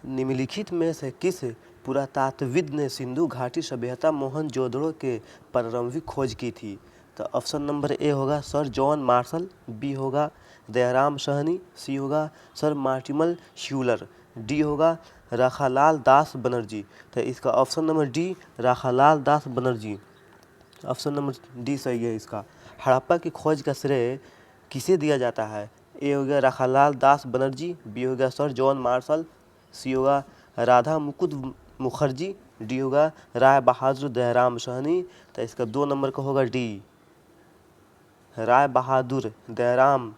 निम्नलिखित में से किस पुरातत्वविद ने सिंधु घाटी सभ्यता मोहनजोदड़ो के प्रारंभिक खोज की थी? तो ऑप्शन नंबर ए होगा सर जॉन मार्शल, बी होगा दयाराम साहनी, सी होगा सर मार्टिमल श्यूलर, डी होगा राखालाल दास बनर्जी। तो इसका ऑप्शन नंबर डी राखालाल दास बनर्जी, ऑप्शन नंबर डी सही है इसका। हड़प्पा की खोज का श्रेय किसे दिया जाता है? ए हो गया राखालाल दास बनर्जी, बी हो गया सर जॉन मार्शल, सी होगा राधा मुकुंद मुखर्जी, डी होगा राय बहादुर दयाराम साहनी। तो इसका 2 नंबर का होगा डी राय बहादुर दयाराम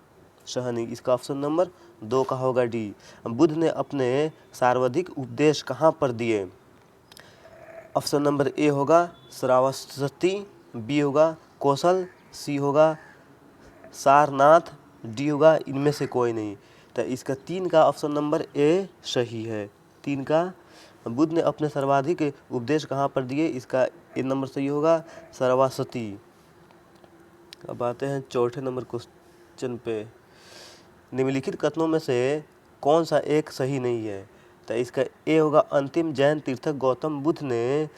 साहनी, इसका ऑप्शन नंबर 2 का होगा डी। बुद्ध ने अपने सर्वाधिक उपदेश कहाँ पर दिए? ऑप्शन नंबर ए होगा श्रावस्ती, बी होगा कौशल, सी होगा सारनाथ, डी होगा इनमें से कोई नहीं। तो इसका 3 का ऑप्शन नंबर ए सही है। 3 का बुद्ध ने अपने सर्वाधिक उपदेश कहाँ पर दिए, इसका ए नंबर सही होगा श्रावस्ती। अब आते हैं चौथे नंबर क्वेश्चन पे। निम्नलिखित कथनों में से कौन सा एक सही नहीं है? तो इसका ए होगा अंतिम जैन तीर्थक गौतम बुद्ध ने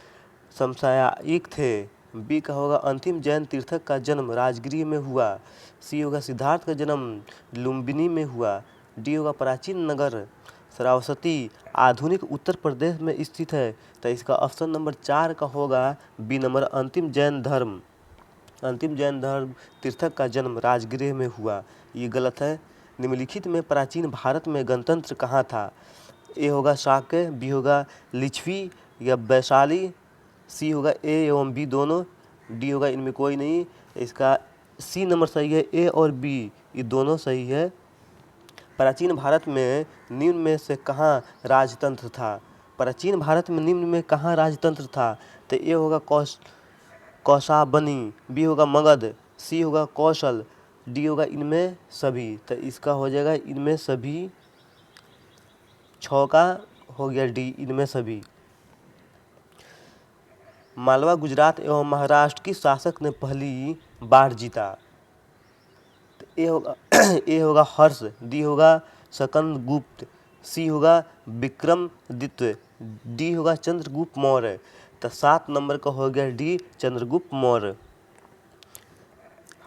समसामयिक थे, बी का होगा अंतिम जैन तीर्थक का जन्म राजगृह में हुआ, सी होगा सिद्धार्थ का जन्म लुम्बिनी में हुआ, डी होगा प्राचीन नगर श्रावस्ती आधुनिक उत्तर प्रदेश में स्थित है। तो इसका ऑप्शन नंबर 4 का होगा बी नंबर अंतिम जैन धर्म तीर्थक का जन्म राजगृह में हुआ, ये गलत है। निम्नलिखित में प्राचीन भारत में गणतंत्र कहाँ था? ए होगा शाक्य, बी होगा लिच्छवी या वैशाली, सी होगा ए एवं बी दोनों, डी होगा इनमें कोई नहीं। इसका सी नंबर सही है, ए और बी ये दोनों सही है। प्राचीन भारत में निम्न में से कहाँ राजतंत्र था? प्राचीन भारत में निम्न में कहाँ राजतंत्र था? तो ए होगा कौशाबनी, बी होगा मगध, सी होगा कौशल, डी होगा इनमें सभी। तो इसका हो जाएगा इनमें सभी, 6 का हो गया डी इनमें सभी। मालवा गुजरात एवं महाराष्ट्र की शासक ने पहली बार जीता? तो ए होगा हर्ष, डी होगा सकंदगुप्त, सी होगा विक्रमादित्य, डी होगा चंद्रगुप्त मौर्य। तो 7 नंबर का हो गया डी चंद्रगुप्त मौर्य।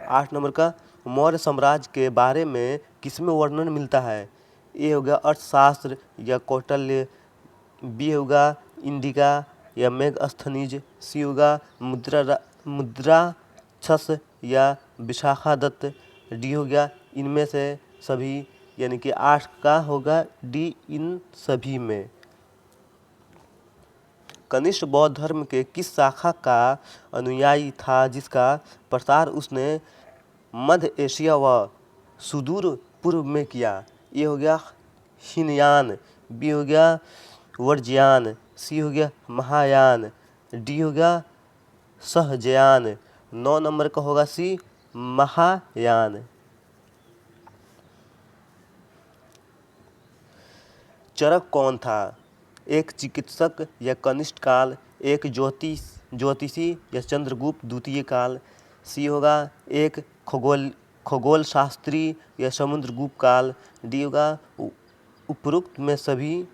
8 नंबर का मौर्य साम्राज्य के बारे में किसमें वर्णन मिलता है? ए होगा अर्थशास्त्र या कौटिल्य, बी होगा इंडिका या मेगस्थनीज, सी होगा मुद्राक्षस या विशाखादत्त, डी हो गया इनमें से सभी, यानी कि 8 का होगा डी इन सभी में। कनिष्क बौद्ध धर्म के किस शाखा का अनुयायी था जिसका प्रसार उसने मध्य एशिया व सुदूर पूर्व में किया? ये हो गया हीनयान, बी हो गया वर्ज्यान, सी हो गया महायान, डी हो गया सहजयान। 9 नंबर का होगा सी महायान। चरक कौन था? एक चिकित्सक या कनिष्क काल, एक ज्योतिषी या चंद्रगुप्त द्वितीय काल, सी होगा एक खगोल शास्त्री या समुद्रगुप्त काल, डी होगा उपरोक्त में सभी,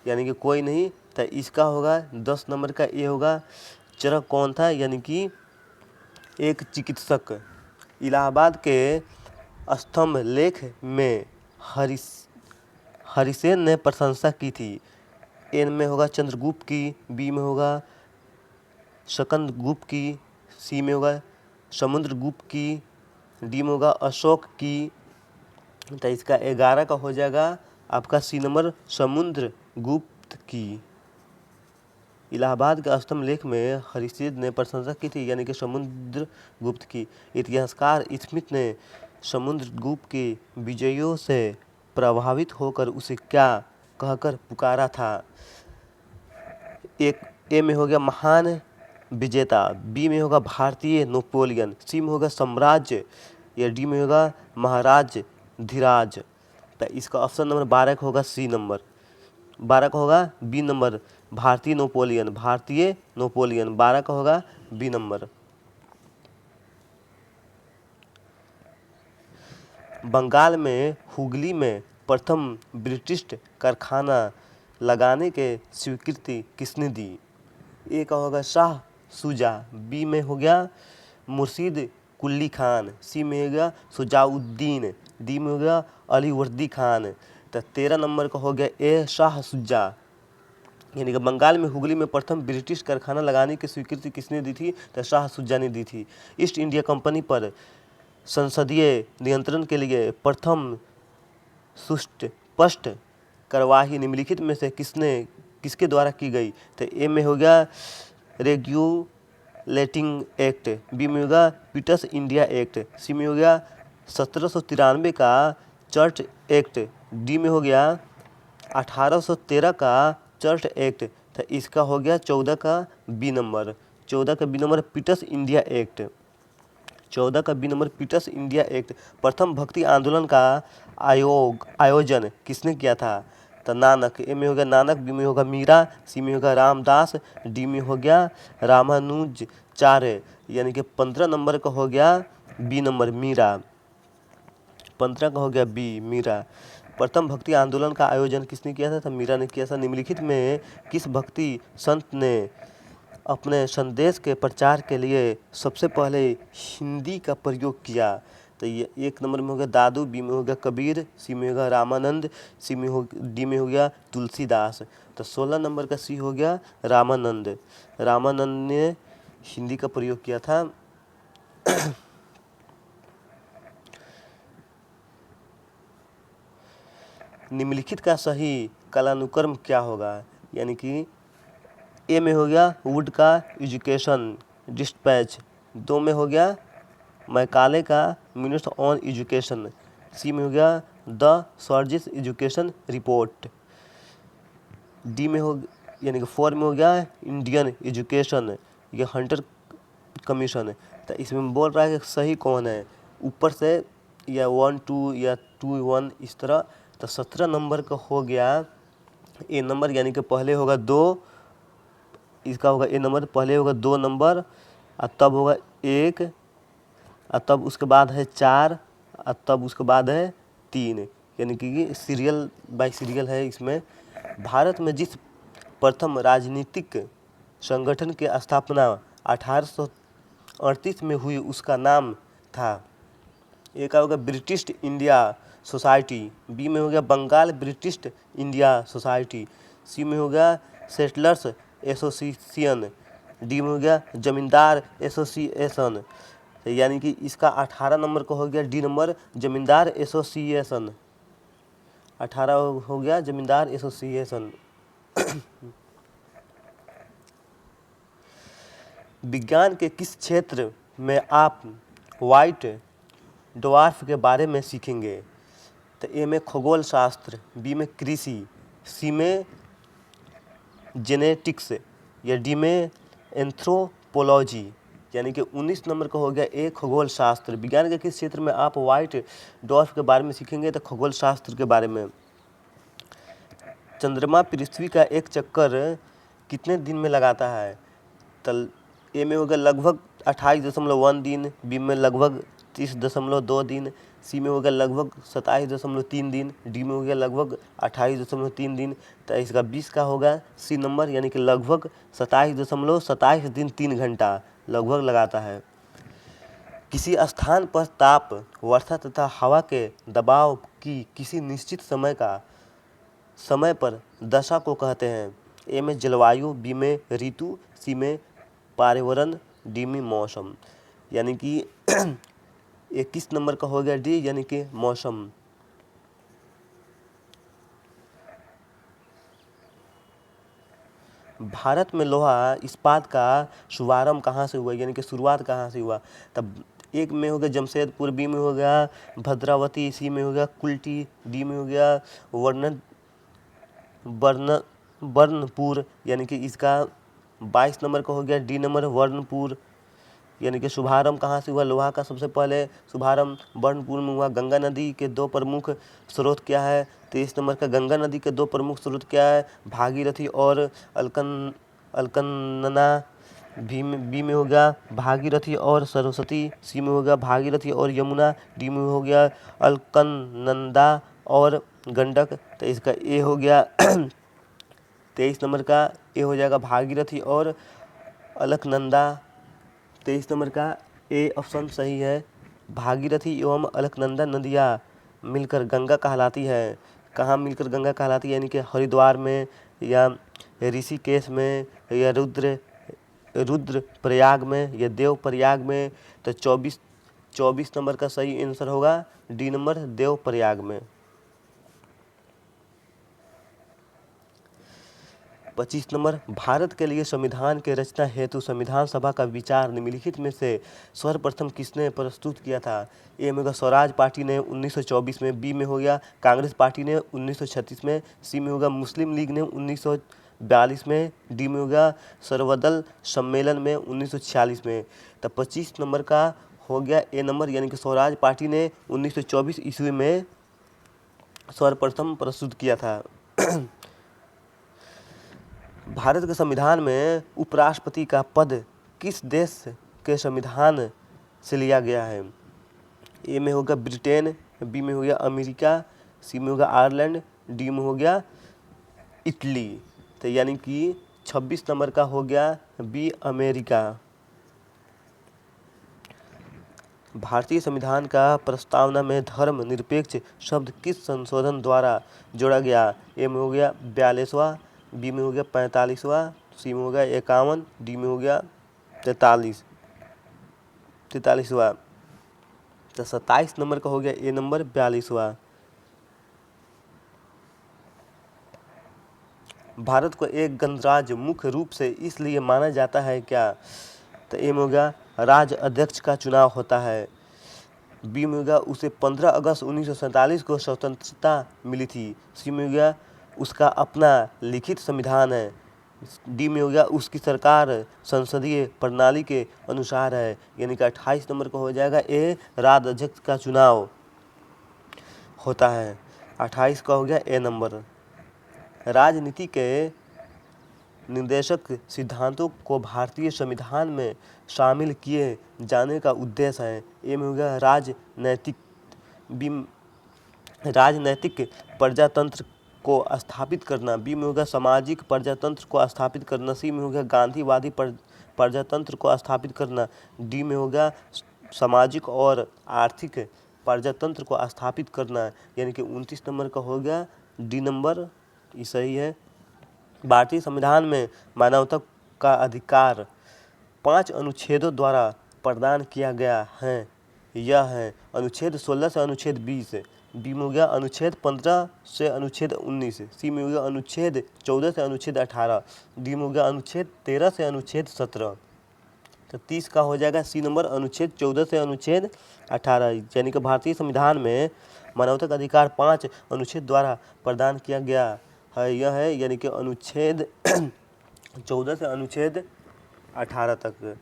यानी कि कोई नहीं। तो इसका होगा 10 नंबर का ए होगा चरक कौन था, यानी कि एक चिकित्सक। इलाहाबाद के स्तंभ लेख में हरिसेन ने प्रशंसा की थी? एन में होगा चंद्रगुप्त की, बी में होगा सकंदगुप्त की, सी में होगा समुद्रगुप्त की, डी में होगा अशोक की। तो इसका 11 का हो जाएगा आपका सी नंबर समुद्रगुप्त की। इलाहाबाद के स्तंभ लेख में हरिसेन ने प्रशंसा की थी, यानी कि समुद्रगुप्त की। इतिहासकार स्मिथ ने समुद्रगुप्त के विजयों से प्रभावित होकर उसे क्या कहकर पुकारा था? एक ए में हो गया महान विजेता, बी में होगा भारतीय नेपोलियन, सी में होगा साम्राज्य, या डी में होगा महाराज धीराज। तो इसका ऑप्शन नंबर 12 का होगा सी नंबर, 12 का होगा बी नंबर भारतीय नेपोलियन, 12 का होगा बी नंबर। बंगाल में हुगली में प्रथम ब्रिटिश कारखाना लगाने के स्वीकृति किसने दी? ए का होगा शाह शुजा, बी में हो गया मुर्शीद कुली खान, सी में हो गया शुजाउद्दीन, डी में हो गया अलीवर्दी खान। तो 13 नंबर का हो गया ए शाह शुजा, यानी कि बंगाल में हुगली में प्रथम ब्रिटिश कारखाना लगाने की स्वीकृति किसने दी थी? तो शाह शुजा ने दी थी। ईस्ट इंडिया कंपनी पर संसदीय नियंत्रण के लिए प्रथम सुस्पष्ट कार्यवाही निम्नलिखित में से किसके द्वारा की गई? तो ए में हो गया रेगुलेटिंग एक्ट, बी में हो गया पीटर्स इंडिया एक्ट, सी में हो गया 1793 का चर्च एक्ट, डी में हो गया 1813 का चर्च एक्ट। तो इसका हो गया 14 का बी नंबर, 14 का B number Pitt's India Act, 14 का B number Pitt's India Act. प्रथम भक्ति आंदोलन का आयोजन किसने किया था? तो नानक, ए में हो गया नानक, बी में होगा मीरा, सी में होगा रामदास, डी में हो गया रामानुजाचार्य, यानी कि 15 नंबर का हो गया बी नंबर मीरा, 15 का हो गया बी मीरा। प्रथम भक्ति आंदोलन का आयोजन किसने किया था? तो मीरा ने किया था। निम्नलिखित में किस भक्ति संत ने अपने संदेश के प्रचार के लिए सबसे पहले हिंदी का प्रयोग किया? तो ये 1 नंबर में हो गया दादू, बी में हो गया कबीर, सी में होगा रामानंद, डी में हो गया तुलसीदास। तो 16 नंबर का सी हो गया रामानंद, रामानंद ने हिंदी का प्रयोग किया था। निम्नलिखित का सही कालानुक्रम क्या होगा? यानी कि ए में हो गया वुड का एजुकेशन डिस्पैच, 2 में हो गया मैकाले का मिनट्स ऑन एजुकेशन, सी में हो गया द सर्जिस एजुकेशन रिपोर्ट, डी में हो यानी कि 4 में हो गया इंडियन एजुकेशन, ये हंटर कमीशन। तो इसमें बोल रहा है कि सही कौन है, ऊपर से या 1 2 या 2 1 इस तरह। तो 17 नंबर का हो गया ए नंबर, यानी कि पहले होगा 2, इसका होगा ए नंबर, पहले होगा 2 नंबर और तब होगा 1 और तब उसके बाद है 4 और तब उसके बाद है 3, यानी कि सीरियल बाय सीरियल है इसमें। भारत में जिस प्रथम राजनीतिक संगठन की स्थापना 1838 में हुई उसका नाम था? ए का होगा ब्रिटिश इंडिया सोसाइटी, बी में हो गया बंगाल ब्रिटिश इंडिया सोसाइटी, सी में हो गया सेटलर्स एसोसिएशन, डी में हो गया जमींदार एसोसिएशन। यानी कि इसका 18 नंबर का हो गया डी नंबर जमींदार एसोसिएशन, 18 हो गया जमींदार एसोसिएशन। विज्ञान के किस क्षेत्र में आप व्हाइट ड्वार्फ के बारे में सीखेंगे? तो ए में खगोल शास्त्र, बी में कृषि, सी में जेनेटिक्स या डी में एंथ्रोपोलॉजी, यानी कि 19 नंबर का हो गया ए खगोल शास्त्र। विज्ञान के किस क्षेत्र में आप व्हाइट ड्वार्फ के बारे में सीखेंगे? तो खगोल शास्त्र के बारे में। चंद्रमा पृथ्वी का एक चक्कर कितने दिन में लगाता है? तो ए में होगा लगभग 28.1 दिन, बी में लगभग 30.2 दिन, सी में हो गया लगभग 27.3 दिन, डी में हो गया लगभग 28.3 दिन। तो इसका 20 का होगा सी नंबर, यानी कि लगभग 27.27 दिन 3 घंटा लगभग लगाता है। किसी स्थान पर ताप, वर्षा तथा हवा के दबाव की किसी निश्चित समय पर दशा को कहते हैं? ए में जलवायु, बी में ऋतु, सी में पर्यावरण, डी में मौसम, यानी कि 21 नंबर का हो गया डी, यानी कि मौसम। भारत में लोहा इस्पात का शुभारंभ कहाँ से हुआ, यानी कि शुरुआत कहाँ से हुआ? तब एक में हो गया जमशेदपुर, बी में हो गया भद्रावती, सी में हो गया कुल्टी, डी में हो गया वर्णपुर, यानी कि इसका 22 नंबर का हो गया डी नंबर वर्णपुर। यानी कि शुभारंभ कहाँ से हुआ? लोहा का सबसे पहले शुभारंभ वर्णपुर में हुआ। गंगा नदी के 2 प्रमुख स्रोत क्या है? 23 नंबर का गंगा नदी के 2 प्रमुख स्रोत क्या है? भागीरथी और अलकनंदा। बी में हो गया भागीरथी और सरस्वती, सी में हो गया भागीरथी और यमुना, डी में हो गया अलकनंदा और गंडक। तो इसका ए हो गया 23 नंबर का ए हो जाएगा भागीरथी और अलकनंदा। 23 नंबर का ए ऑप्शन सही है। भागीरथी एवं अलकनंदा नदियाँ मिलकर गंगा कहलाती है। कहाँ मिलकर गंगा कहलाती है, यानी कि हरिद्वार में या ऋषिकेश में या रुद्रप्रयाग में या देवप्रयाग में। तो 24 नंबर का सही आंसर होगा डी नंबर, देवप्रयाग में। 25 नंबर, भारत के लिए संविधान के रचना हेतु संविधान सभा का विचार निम्नलिखित में से सर्वप्रथम किसने प्रस्तुत किया था। ए में होगा स्वराज पार्टी ने 1924 में, बी में हो गया कांग्रेस पार्टी ने 1936 में, सी में होगा मुस्लिम लीग ने 1942 में, डी में होगा सर्वदल सम्मेलन में 1946 में। तो 25 नंबर का हो गया ए नंबर, यानी कि स्वराज पार्टी ने 1924 ईस्वी में सर्वप्रथम प्रस्तुत किया था। भारत के संविधान में उपराष्ट्रपति का पद किस देश के संविधान से लिया गया है। ए में होगा ब्रिटेन, बी में हो गया अमेरिका, सी में होगा आयरलैंड, डी में हो गया इटली। तो यानी कि 26 नंबर का हो गया बी अमेरिका। भारतीय संविधान का प्रस्तावना में धर्म निरपेक्ष शब्द किस संशोधन द्वारा जोड़ा गया। ए में हो गया 42वां, बी में हो गया 45वां, सी में हो गया 51, डी में हो गया 43वां। तो 27 नंबर का हो गया ए नंबर 42वां। भारत को एक गणराज्य मुख्य रूप से इसलिए माना जाता है क्या। तो ए में हो गया राज्य अध्यक्ष का चुनाव होता है, बी में हो गया उसे 15 अगस्त 1947 को स्वतंत्रता मिली थी, सी में हो गया उसका अपना लिखित संविधान है, डी में हो गया उसकी सरकार संसदीय प्रणाली के अनुसार है। यानी कि 28 नंबर का हो जाएगा ए राज्य अध्यक्ष का चुनाव होता है। 28 का हो गया ए नंबर। राजनीति के निर्देशक सिद्धांतों को भारतीय संविधान में शामिल किए जाने का उद्देश्य है। ए में हो गया राजनैतिक, बी राजनैतिक प्रजातंत्र को स्थापित करना, बी में होगा सामाजिक प्रजातंत्र को स्थापित करना, सी में होगा गांधीवादी प्रजातंत्र को स्थापित करना, डी में होगा सामाजिक और आर्थिक प्रजातंत्र को स्थापित करना। यानी कि 29 नंबर का हो गया डी नंबर, ये सही है। भारतीय संविधान में मानवता का अधिकार 5 अनुच्छेदों द्वारा प्रदान किया गया है। यह है अनुच्छेद 16 से अनुच्छेद 20, बी में हो गया अनुच्छेद 15 से अनुच्छेद 19, सी में हो गया अनुच्छेद 14 से अनुच्छेद 18, डी में हो गया अनुच्छेद 13 से अनुच्छेद 17। तो 30 का हो जाएगा सी नंबर, अनुच्छेद 14 से अनुच्छेद 18। यानी कि भारतीय संविधान में मानवता का अधिकार 5 अनुच्छेद द्वारा प्रदान किया गया है। यह है यानी कि अनुच्छेद 14 से अनुच्छेद 18 तक।